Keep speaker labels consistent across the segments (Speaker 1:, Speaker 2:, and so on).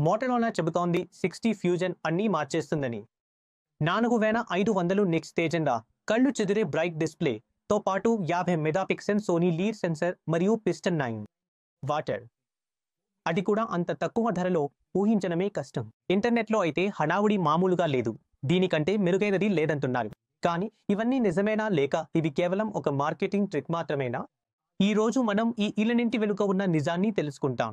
Speaker 1: Motorola చెబుతోంది 60 fusion అన్నీ మార్చేస్తుందని. 4500 నిక్స్ తేజంగా కళ్ళు చెదిరే బ్రైట్ డిస్ప్లేతో పాటు 50 మెగాపిక్సెల్ సోనీ లీడ్ సెన్సర్ మరియు పిస్టన్ 9 వాటర్. అది కూడా అంత తక్కువ ధరలో ఊహించడమే కష్టం. ఇంటర్నెట్లో అయితే హడావుడి మామూలుగా లేదు. దీనికంటే మెరుగైనది లేదంటున్నారు. కానీ ఇవన్నీ నిజమేనా లేక ఇవి కేవలం ఒక మార్కెటింగ్ ట్రిక్ మాత్రమేనా? ఈ రోజు మనం ఈ ఇలనింటి వెనుక ఉన్న నిజాన్ని తెలుసుకుంటాం.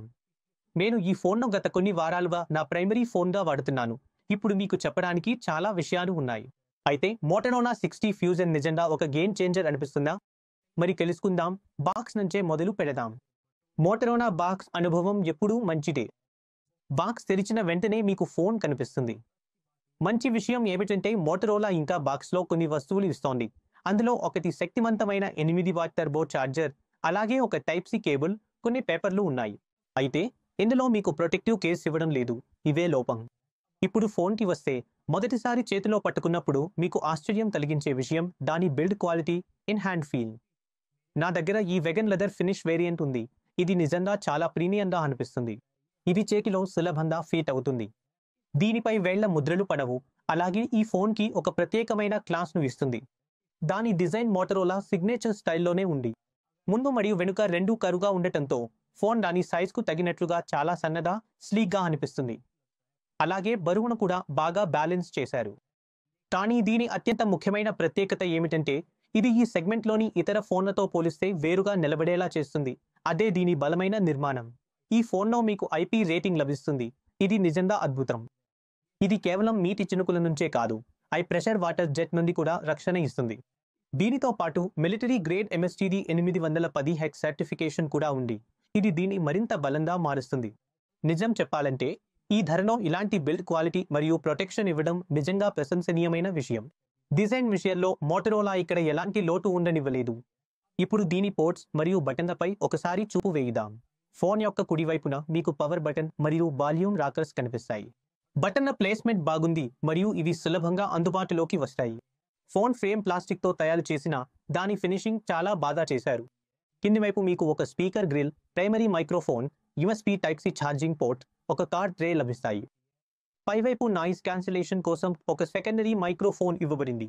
Speaker 1: నేను ఈ ఫోన్ను గత కొన్ని వారాలుగా నా ప్రైమరీ ఫోన్గా వాడుతున్నాను. ఇప్పుడు మీకు చెప్పడానికి చాలా విషయాలు ఉన్నాయి. అయితే మోటరోలా 60 ఫ్యూజన్ నిజంగా ఒక గేమ్ చేంజర్ అనిపిస్తుందా? మరి తెలుసుకుందాం. బాక్స్ నుంచే మొదలు పెడదాం. మోటరోలా బాక్స్ అనుభవం ఎప్పుడూ మంచిదే. బాక్స్ తెరిచిన వెంటనే మీకు ఫోన్ కనిపిస్తుంది. మంచి విషయం ఏమిటంటే మోటరోలా ఇంకా బాక్స్లో కొన్ని వస్తువులు ఇస్తోంది. అందులో ఒకటి శక్తివంతమైన 8 వాట్ టర్బో ఛార్జర్, అలాగే ఒక టైప్ సి కేబుల్, కొన్ని పేపర్లు ఉన్నాయి. అయితే ఇందులో మీకు ప్రొటెక్టివ్ కేస్ ఇవ్వడం లేదు. ఇవే లోపం. ఇప్పుడు ఫోన్కి వస్తే మొదటిసారి చేతిలో పట్టుకున్నప్పుడు మీకు ఆశ్చర్యం కలిగించే విషయం దాని build quality, in hand feel. నా దగ్గర ఈ వెగన్ లెదర్ ఫినిష్ వేరియంట్ ఉంది. ఇది నిజంగా చాలా ప్రీమియంగా అనిపిస్తుంది. ఇది చేతిలో సులభంగా ఫిట్ అవుతుంది. దీనిపై వేళ్ల ముద్రలు పడవు. అలాగే ఈ ఫోన్కి ఒక ప్రత్యేకమైన క్లాస్ను ఇస్తుంది. దాని డిజైన్ మోటరోలా సిగ్నేచర్ స్టైల్లోనే ఉంది. ముందు మరియు వెనుక రెండూ కరువుగా ఉండటంతో ఫోన్ దాని సైజ్కు తగినట్లుగా చాలా సన్నగా, స్లీక్గా అనిపిస్తుంది. అలాగే బరువును కూడా బాగా బ్యాలెన్స్ చేశారు. కానీ దీని అత్యంత ముఖ్యమైన ప్రత్యేకత ఏమిటంటే ఇది ఈ సెగ్మెంట్లోని ఇతర ఫోన్లతో పోలిస్తే వేరుగా నిలబడేలా చేస్తుంది. అదే దీని బలమైన నిర్మాణం. ఈ ఫోన్లో మీకు IP రేటింగ్ లభిస్తుంది. ఇది నిజంగా అద్భుతం. ఇది కేవలం నీటి చినుకుల నుంచే కాదు, హై ప్రెషర్ వాటర్ జెట్ నుండి కూడా రక్షణ ఇస్తుంది. దీనితో పాటు military grade MSTD 810H certification కూడా ఉంది. ఇది దీన్ని మరింత బలంగా మారుస్తుంది. నిజం చెప్పాలంటే ఈ ధరలో ఇలాంటి బిల్డ్ క్వాలిటీ మరియు ప్రొటెక్షన్ ఇవ్వడం నిజంగా ప్రశంసనీయమైన విషయం. డిజైన్ విషయంలో మోటరోలా ఇక్కడ ఎలాంటి లోటు ఉండనివ్వలేదు. ఇప్పుడు దీని పోర్ట్స్ మరియు బటన్లపై ఒకసారి చూపు వేయిద్దాం. ఫోన్ యొక్క కుడివైపున మీకు పవర్ బటన్ మరియు వాల్యూమ్ రాకర్స్ కనిపిస్తాయి. బటన్ల ప్లేస్మెంట్ బాగుంది మరియు ఇవి సులభంగా అందుబాటులోకి వస్తాయి. ఫోన్ ఫ్రేమ్ ప్లాస్టిక్తో తయారు చేసిన దాని ఫినిషింగ్ చాలా బాగా చేశారు. కింది వైపు మీకు ఒక speaker grill, primary microphone, USB type C charging port, ఒక కార్డ్ ట్రే లభిస్తాయి. పైవైపు నాయిస్ క్యాన్సిలేషన్ కోసం ఒక సెకండరీ మైక్రోఫోన్ ఇవ్వబడింది.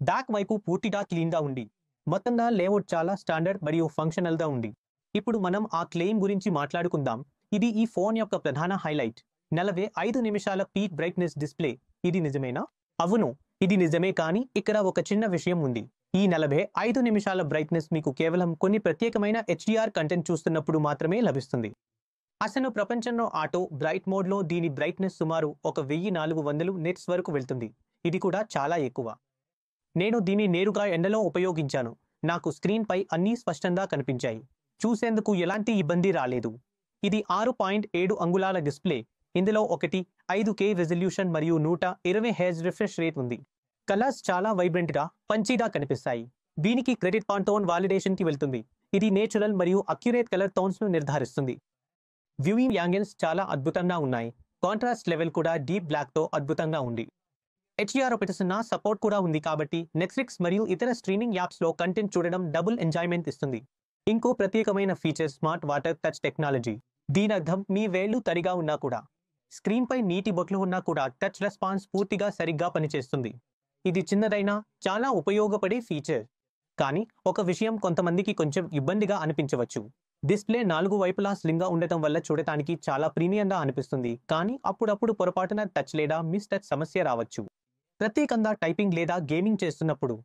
Speaker 1: బ్యాక్ వైపు పూర్తిగా క్లీన్గా ఉంది. మొత్తంగా లేఅవుట్ చాలా స్టాండర్డ్ మరియు ఫంక్షనల్గా ఉంది. ఇప్పుడు మనం ఆ క్లెయిమ్ గురించి మాట్లాడుకుందాం. ఇది ఈ ఫోన్ యొక్క ప్రధాన హైలైట్. 45 నిమిషాల పీక్ బ్రైట్నెస్ డిస్ప్లే. ఇది నిజమేనా? అవును, ఇది నిజమే. కానీ ఇక్కడ ఒక చిన్న విషయం ఉంది. ఈ 45 నిమిషాల బ్రైట్నెస్ మీకు కేవలం కొన్ని ప్రత్యేకమైన HDR కంటెంట్ చూస్తున్నప్పుడు మాత్రమే లభిస్తుంది. అసలు ప్రపంచంలో ఆటో బ్రైట్ మోడ్లో దీని బ్రైట్నెస్ సుమారు 1400 నిట్స్ వరకు వెళ్తుంది. ఇది కూడా చాలా ఎక్కువ. నేను దీన్ని నేరుగా ఎండలో ఉపయోగించాను. నాకు స్క్రీన్పై అన్నీ స్పష్టంగా కనిపించాయి. చూసేందుకు ఎలాంటి ఇబ్బంది రాలేదు. ఇది 6.7 అంగుళాల డిస్ప్లే. ఇందులో ఒకటి 5K రెజల్యూషన్ మరియు 120 Hz రిఫ్రెష్ రేట్ ఉంది. కలర్స్ చాలా వైబ్రెంట్గా, పంచీగా కనిపిస్తాయి. దీనికి క్రెడిట్ పాంటోన్ వాలిడేషన్కి వెళ్తుంది. ఇది నేచురల్ మరియు అక్యురేట్ కలర్ టోన్స్ను నిర్ధారిస్తుంది. వ్యూయింగ్ యాంగిల్స్ చాలా అద్భుతంగా ఉన్నాయి. కాంట్రాస్ట్ లెవెల్ కూడా డీప్ బ్లాక్తో అద్భుతంగా ఉంది. HDR10 సపోర్ట్ కూడా ఉంది కాబట్టి నెట్ఫ్లిక్స్ మరియు ఇతర స్ట్రీమింగ్ యాప్స్లో కంటెంట్ చూడడం డబుల్ ఎంజాయ్మెంట్ ఇస్తుంది. ఇంకో ప్రత్యేకమైన feature smart water touch technology. దీనర్థం మీ వేళ్లు తడిగా ఉన్నా కూడా, స్క్రీన్పై నీటి బొట్లు ఉన్నా కూడా టచ్ రెస్పాన్స్ పూర్తిగా సరిగ్గా పనిచేస్తుంది. ఇది చిన్నదైనా చాలా ఉపయోగపడే ఫీచర్. కానీ ఒక విషయం కొంతమందికి కొంచెం ఇబ్బందిగా అనిపించవచ్చు. డిస్ప్లే 4 వైపులా స్లిమ్గా ఉండటం వల్ల చూడటానికి చాలా ప్రీమియంగా అనిపిస్తుంది. కానీ అప్పుడప్పుడు పొరపాటున టచ్ లేదా మిస్ టచ్ సమస్య రావచ్చు. ప్రత్యేకంగా టైపింగ్ లేదా గేమింగ్ చేస్తున్నప్పుడు.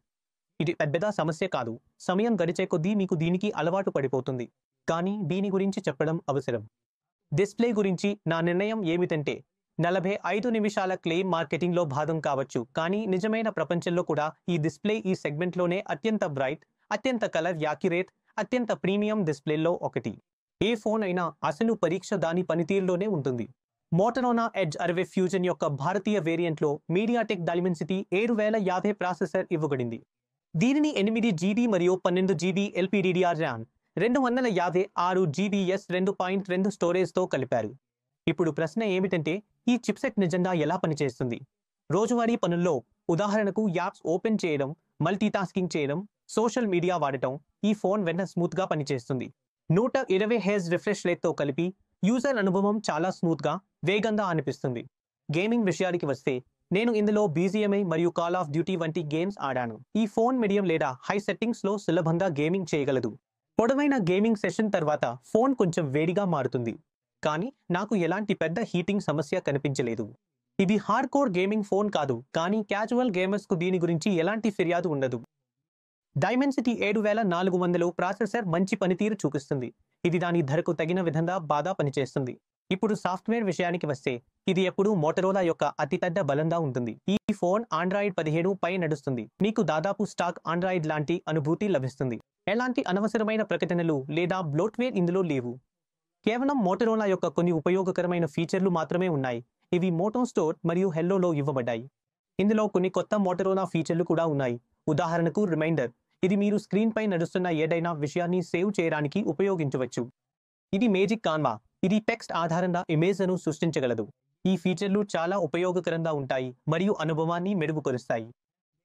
Speaker 1: ఇది పెద్దగా సమస్య కాదు. సమయం గడిచే కొద్దీ మీకు దీనికి అలవాటు పడిపోతుంది. కానీ దీని గురించి చెప్పడం అవసరం. డిస్ప్లే గురించి నా నిర్ణయం ఏమిటంటే 45 నిమిషాల క్లెయిమ్ మార్కెటింగ్లో భాగం కావచ్చు. కానీ నిజమైన ప్రపంచంలో కూడా ఈ డిస్ప్లే ఈ సెగ్మెంట్లోనే అత్యంత బ్రైట్, అత్యంత కలర్ యాక్యురేట్, అత్యంత ప్రీమియం డిస్ప్లేల్లో ఒకటి. ఏ ఫోన్ అయినా అసలు పరీక్ష దాని పనితీరులోనే ఉంటుంది. మోటరోలా ఎడ్జ్ 60 ఫ్యూజన్ యొక్క భారతీయ వేరియంట్లో మీడియాటెక్ డైమెన్సిటీ 7050 ప్రాసెసర్ ఇవ్వబడింది. దీనిని 8GB మరియు 12GB LPDDR RAM, 256GB S2.2 స్టోరేజ్తో కలిపారు. ఇప్పుడు ప్రశ్న ఏమిటంటే ఈ చిప్సెట్ నిజంగా ఎలా పనిచేస్తుంది? రోజువారీ పనుల్లో, ఉదాహరణకు యాప్స్ ఓపెన్ చేయడం, మల్టీటాస్కింగ్ చేయడం, సోషల్ మీడియా వాడటం, ఈ ఫోన్ వెన్న స్మూత్గా పనిచేస్తుంది. 120 Hz రిఫ్రెష్ రేట్తో కలిపి యూజర్ అనుభవం చాలా స్మూత్గా, వేగంగా అనిపిస్తుంది. గేమింగ్ విషయానికి వస్తే నేను ఇందులో BGMI మరియు కాల్ ఆఫ్ డ్యూటీ వంటి గేమ్స్ ఆడాను. ఈ ఫోన్ మీడియం లేదా హై సెట్టింగ్స్లో సులభంగా గేమింగ్ చేయగలదు. పొడవైన గేమింగ్ సెషన్ తర్వాత ఫోన్ కొంచెం వేడిగా మారుతుంది, కానీ నాకు ఎలాంటి పెద్ద హీటింగ్ సమస్య కనిపించలేదు. ఇది హార్డ్ కోర్ గేమింగ్ ఫోన్ కాదు, కానీ క్యాజువల్ గేమర్స్కు దీని గురించి ఎలాంటి ఫిర్యాదు ఉండదు. డైమెన్సిటీ 7400 ప్రాసెసర్ మంచి పనితీరు చూపిస్తుంది. ఇది దాని ధరకు తగిన విధంగా బాగా పనిచేస్తుంది. ఇప్పుడు సాఫ్ట్వేర్ విషయానికి వస్తే ఇది ఎప్పుడూ మోటరోలా యొక్క అతిపెద్ద బలంగా ఉంటుంది. ఈ ఫోన్ ఆండ్రాయిడ్ 17 పై నడుస్తుంది. మీకు దాదాపు స్టాక్ ఆండ్రాయిడ్ లాంటి అనుభూతి లభిస్తుంది. ఎలాంటి అనవసరమైన ప్రకటనలు లేదా బ్లోట్వేర్ ఇందులో లేవు. కేవలం మోటరోలా యొక్క కొన్ని ఉపయోగకరమైన ఫీచర్లు మాత్రమే ఉన్నాయి. ఇవి మోటో స్టోర్ మరియు హెల్లోలో ఇవ్వబడ్డాయి. ఇందులో కొన్ని కొత్త మోటరోలా ఫీచర్లు కూడా ఉన్నాయి. ఉదాహరణకు రిమైండర్. ఇది మీరు స్క్రీన్పై నడుస్తున్న ఏదైనా విషయాన్ని సేవ్ చేయడానికి ఉపయోగించవచ్చు. ఇది మేజిక్ కాన్వా. ఇది టెక్స్ట్ ఆధారంగా ఇమేజ్ను సృష్టించగలదు. ఈ ఫీచర్లు చాలా ఉపయోగకరంగా ఉంటాయి మరియు అనుభవాన్ని మెరుగుపరుస్తాయి.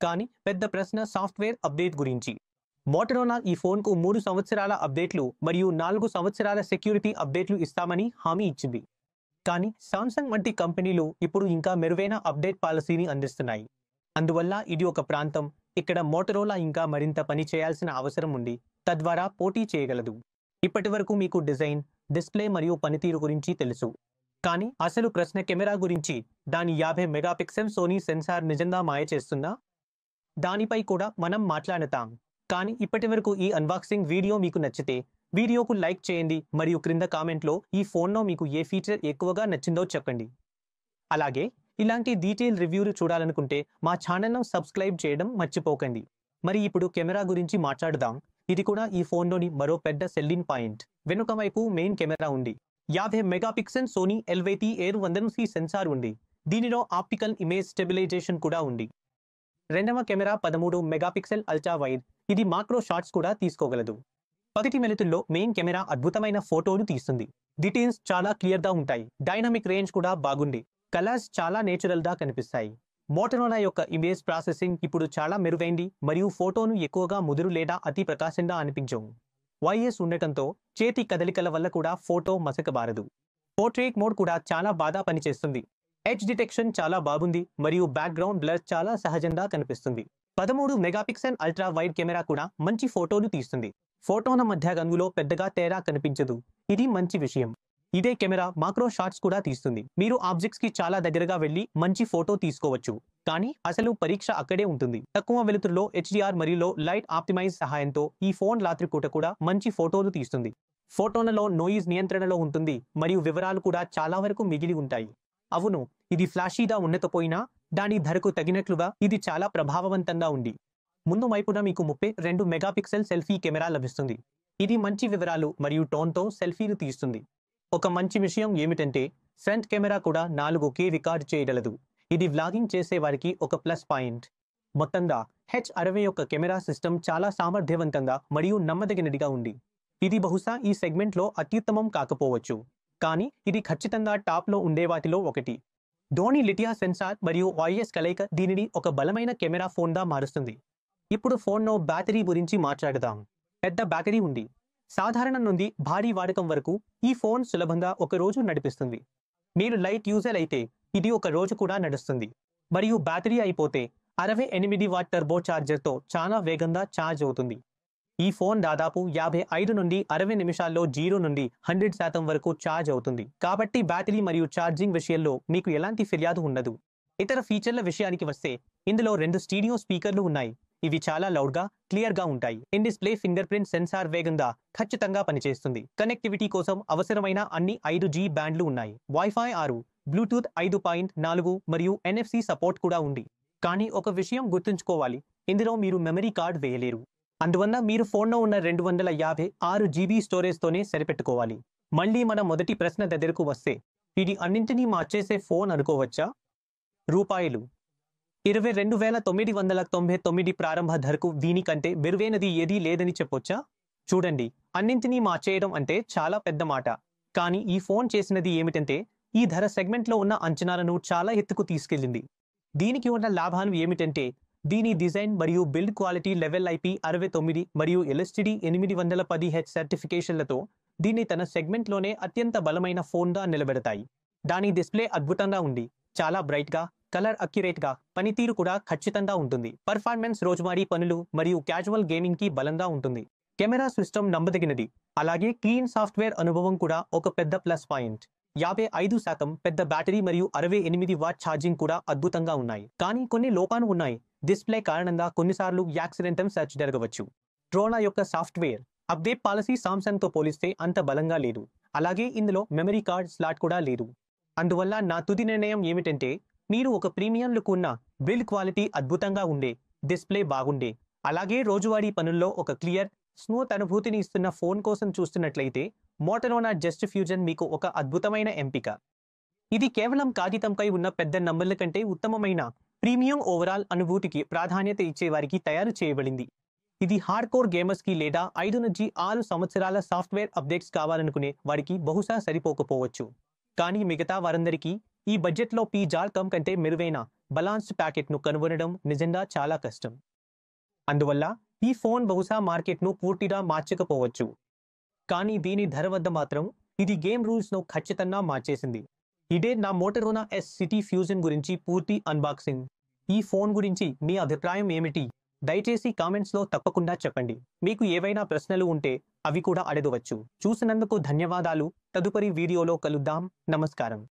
Speaker 1: కానీ పెద్ద ప్రశ్న సాఫ్ట్వేర్ అప్డేట్ గురించి. మోటరోలా ఈ ఫోన్కు 3 సంవత్సరాల అప్డేట్లు మరియు 4 సంవత్సరాల సెక్యూరిటీ అప్డేట్లు ఇస్తామని హామీ ఇచ్చింది. కానీ సామ్సంగ్ వంటి కంపెనీలు ఇప్పుడు ఇంకా మెరుగైన అప్డేట్ పాలసీని అందిస్తున్నాయి. అందువల్ల ఇది ఒక ప్రాంతం ఇక్కడ మోటరోలా ఇంకా మరింత పని చేయాల్సిన అవసరం ఉంది, తద్వారా పోటీ చేయగలదు. ఇప్పటివరకు మీకు డిజైన్, డిస్ప్లే మరియు పనితీరు గురించి తెలుసు. కానీ అసలు ప్రశ్న కెమెరా గురించి. దాని 50 మెగాపిక్సెల్ సోనీ సెన్సార్ నిజంగా మాయ చేస్తుందా? దానిపై కూడా మనం మాట్లాడతాం. కానీ ఇప్పటివరకు ఈ అన్బాక్సింగ్ వీడియో మీకు నచ్చితే వీడియోకు లైక్ చేయండి మరియు క్రింద కామెంట్లో ఈ ఫోన్లో మీకు ఏ ఫీచర్ ఎక్కువగా నచ్చిందో చెప్పండి. అలాగే ఇలాంటి డీటెయిల్ రివ్యూలు చూడాలనుకుంటే మా ఛానల్ను సబ్స్క్రైబ్ చేయడం మర్చిపోకండి. మరి ఇప్పుడు కెమెరా గురించి మాట్లాడదాం. ఇది కూడా ఈ ఫోన్లోని మరో పెద్ద సెల్లింగ్ పాయింట్. వెనుక వైపు మెయిన్ కెమెరా ఉంది. 50 మెగాపిక్సెల్ సోనీ LVT700C సెన్సార్ ఉంది. దీనిలో ఆప్టికల్ ఇమేజ్ స్టెబిలైజేషన్ కూడా ఉంది. రెండవ కెమెరా 13 మెగాపిక్సెల్ అల్ట్రా వైడ్. ఇది మాక్రో షాట్స్ కూడా తీసుకోగలదు. 10 మినిటుల్లో మెయిన్ కెమెరా అద్భుతమైన ఫోటోలు తీస్తుంది. డీటెయిల్స్ చాలా క్లియర్గా ఉంటాయి. డైనమిక్ రేంజ్ కూడా బాగుంది. కలర్స్ చాలా నేచురల్గా కనిపిస్తాయి. మోటరోలా యొక్క ఇమేజ్ ప్రాసెసింగ్ ఇప్పుడు చాలా మెరుగైంది మరియు ఫోటోను ఎక్కువగా ముదురు లేదా అతి ప్రకాశంగా అనిపించవు. YS ఉండటంతో చేతి కదలికల వల్ల కూడా ఫోటో మసకబారదు. పోర్ట్రేట్ మోడ్ కూడా చాలా బాగా పనిచేస్తుంది. ఎడ్జ్ డిటెక్షన్ చాలా బాగుంది మరియు బ్యాక్గ్రౌండ్ బ్లర్ చాలా సహజంగా కనిపిస్తుంది. 13 మెగాపిక్సెల్ అల్ట్రా వైడ్ కెమెరా కూడా మంచి ఫోటోలు తీస్తుంది. ఫోటోల మధ్య రంగులో పెద్దగా తేడా కనిపించదు. ఇది మంచి విషయం. ఇదే కెమెరా మాక్రో షాట్స్ కూడా తీస్తుంది. మీరు ఆబ్జెక్ట్స్ కి చాలా దగ్గరగా వెళ్లి మంచి ఫోటో తీసుకోవచ్చు. కానీ అసలు పరీక్ష అక్కడే ఉంటుంది. తక్కువ వెలుతురులో HDR మరియు లో లైట్ ఆప్టిమైజ్ సహాయంతో ఈ ఫోన్ రాత్రిపూట కూడా మంచి ఫోటోలు తీస్తుంది. ఫోటోలలో నోయిస్ నియంత్రణలో ఉంటుంది మరియు వివరాలు కూడా చాలా వరకు మిగిలి ఉంటాయి. అవును, ఇది ఫ్లాషీగా ఉండకపోయినా దాని ధరకు తగినట్లుగా ఇది చాలా ప్రభావవంతంగా ఉంది. ముందు వైపున మీకు 32 మెగాపిక్సెల్ సెల్ఫీ కెమెరా లభిస్తుంది. ఇది మంచి వివరాలు మరియు టోన్తో సెల్ఫీలు తీస్తుంది. ఒక మంచి విషయం ఏమిటంటే ఫ్రంట్ కెమెరా కూడా 4K రికార్డ్ చేయగలదు. ఇది వ్లాగింగ్ చేసే వారికి ఒక ప్లస్ పాయింట్. మొత్తంగా H60 యొక్క కెమెరా సిస్టమ్ చాలా సామర్థ్యవంతంగా మరియు నమ్మదగినదిగా ఉంది. ఇది బహుశా ఈ సెగ్మెంట్లో అత్యుత్తమం కాకపోవచ్చు, కానీ ఇది ఖచ్చితంగా టాప్లో ఉండే వాటిలో ఒకటి. ధోని లిథియా సెన్సార్ మరియు YS కలయిక దీనిని ఒక బలమైన కెమెరా ఫోన్గా మారుస్తుంది. ఇప్పుడు ఫోన్లో బ్యాటరీ గురించి మాట్లాడదాం. పెద్ద బ్యాటరీ ఉంది. సాధారణం నుండి భారీ వాడకం వరకు ఈ ఫోన్ సులభంగా ఒక రోజు నడిపిస్తుంది. మీరు లైట్ యూజర్ అయితే ఇది ఒక రోజు కూడా నడుస్తుంది. మరియు బ్యాటరీ అయిపోతే 68 వాట్ టర్బో ఛార్జర్తో చాలా వేగంగా ఛార్జ్ అవుతుంది. ఈ ఫోన్ దాదాపు 55 నుండి 60 నిమిషాల్లో 0 నుండి 100% వరకు ఛార్జ్ అవుతుంది. కాబట్టి బ్యాటరీ మరియు ఛార్జింగ్ విషయంలో మీకు ఎలాంటి ఫిర్యాదు ఉండదు. ఇతర ఫీచర్ల విషయానికి వస్తే ఇందులో 2 స్టీరియో స్పీకర్లు ఉన్నాయి. ఇవి చాలా లౌడ్గా, క్లియర్గా ఉంటాయి. In display finger print censor వేగంగా, ఖచ్చితంగా పనిచేస్తుంది. కనెక్టివిటీ కోసం అవసరమైన అన్ని 5G బ్యాండ్లు ఉన్నాయి. వైఫై 6, బ్లూటూత్ 5.4 మరియు NFC సపోర్ట్ కూడా ఉంది. కానీ ఒక విషయం గుర్తుంచుకోవాలి, ఇందులో మీరు మెమరీ కార్డ్ వేయలేరు. అందువల్ల మీరు ఫోన్లో ఉన్న 256 GB స్టోరేజ్తోనే సరిపెట్టుకోవాలి. మళ్ళీ మన మొదటి ప్రశ్న దగ్గరకు వస్తే, ఇది అన్నింటినీ మార్చేసే ఫోన్ అనుకోవచ్చా? రూపాయలు 22,999 ప్రారంభ ధరకు దీనికంటే మెరుగైనది ఏదీ లేదని చెప్పొచ్చా? చూడండి, అన్నింటినీ మార్చేయడం అంటే చాలా పెద్ద మాట. కానీ ఈ ఫోన్ చేసినది ఏమిటంటే ఈ ధర సెగ్మెంట్లో ఉన్న అంచనాలను చాలా ఎత్తుకు తీసుకెళ్లింది. దీనికి ఉన్న లాభాలు ఏమిటంటే దీని డిజైన్ మరియు బిల్డ్ క్వాలిటీ లెవెల్ IP69 మరియు LSTD 810H సర్టిఫికేషన్లతో దీన్ని తన సెగ్మెంట్లోనే అత్యంత బలమైన ఫోన్గా నిలబెడతాయి. దాని డిస్ప్లే అద్భుతంగా ఉంది. చాలా బ్రైట్‌గా, కలర్ అక్యురేట్‌గా, పనితీరు కూడా ఖచ్చితంగా ఉంటుంది. పర్ఫార్మెన్స్ రోజువారీ పనులు మరియు క్యాజువల్ గేమింగ్‌కి బలంగా ఉంటుంది. కెమెరా సిస్టమ్ నమ్మదగినది. అలాగే క్లీన్ సాఫ్ట్‌వేర్ అనుభవం కూడా ఒక పెద్ద ప్లస్ పాయింట్. 55% పెద్ద బ్యాటరీ మరియు 68 వాట్ ఛార్జింగ్ కూడా అద్భుతంగా ఉన్నాయి. కానీ కొన్ని లోపాలు ఉన్నాయి. డిస్ప్లే కారణంగా కొన్నిసార్లు యాక్సిడెంటల్ సెర్చ్ జరగవచ్చు. ట్రోనా యొక్క సాఫ్ట్‌వేర్ అప్డేట్ పాలసీ సామ్సంగ్‌తో పోలిస్తే అంత బలంగా లేదు. అలాగే ఇందులో మెమరీ కార్డ్ స్లాట్ కూడా లేదు. అందువల్ల నా తుది నిర్ణయం ఏమిటంటే, మీరు ఒక ప్రీమియం లుక్ ఉన్న, బిల్డ్ క్వాలిటీ అద్భుతంగా ఉండే, డిస్ప్లే బాగుండే, అలాగే రోజువారీ పనుల్లో ఒక క్లియర్, స్మూత్ అనుభూతిని ఇస్తున్న ఫోన్ కోసం చూస్తున్నట్లయితే మోటరోలా జస్ట్ ఫ్యూజన్ మీకు ఒక అద్భుతమైన ఎంపిక. ఇది కేవలం కాగితంపై ఉన్న పెద్ద నంబర్ల కంటే ఉత్తమమైన ప్రీమియం ఓవరాల్ అనుభూతికి ప్రాధాన్యత ఇచ్చేవారికి తయారు చేయబడింది. ఇది హార్డ్‌కోర్ గేమర్స్‌కి లేదా 5-6 సంవత్సరాల సాఫ్ట్‌వేర్ అప్డేట్స్ కావాలనుకునే వారికి బహుశా సరిపోకపోవచ్చు. కానీ మిగతా వారందరికీ ఈ బడ్జెట్‌లో పీ.జాల్.కామ్ కంటే మెరుగైన బలాన్స్డ్ ప్యాకెట్‌ను కనుగొనడం నిజంగా చాలా కష్టం. అందువల్ల ఈ ఫోన్ బహుశా మార్కెట్‌ను పూర్తిగా మార్చకపోవచ్చు. కానీ దీని ధర వద్ద మాత్రం ఇది గేమ్ రూల్స్‌ను ఖచ్చితంగా మార్చేసింది. ఇదే నా మోటరోలా ఎస్ సిటీ ఫ్యూజన్ గురించి పూర్తి అన్బాక్సింగ్. ఈ ఫోన్ గురించి మీ అభిప్రాయం ఏమిటి? దయచేసి కామెంట్స్‌లో తప్పకుండా చెప్పండి. మీకు ఏవైనా ప్రశ్నలు ఉంటే అవి కూడా అడగవచ్చు. చూసినందుకు ధన్యవాదాలు. తదుపరి వీడియోలో కలుద్దాం. నమస్కారం.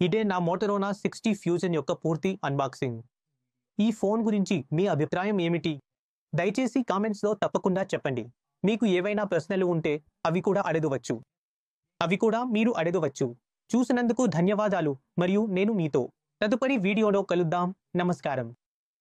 Speaker 1: ఇదే నా మోటరోలా 60 ఫ్యూజన్ యొక్క పూర్తి అన్బాక్సింగ్. ఈ ఫోన్ గురించి మీ అభిప్రాయం ఏమిటి? దయచేసి కామెంట్స్లో తప్పకుండా చెప్పండి. మీకు ఏవైనా ప్రశ్నలు ఉంటే అవి కూడా మీరు అడగవచ్చు. చూసినందుకు ధన్యవాదాలు మరియు నేను మీతో తదుపరి వీడియోలో కలుద్దాం. నమస్కారం.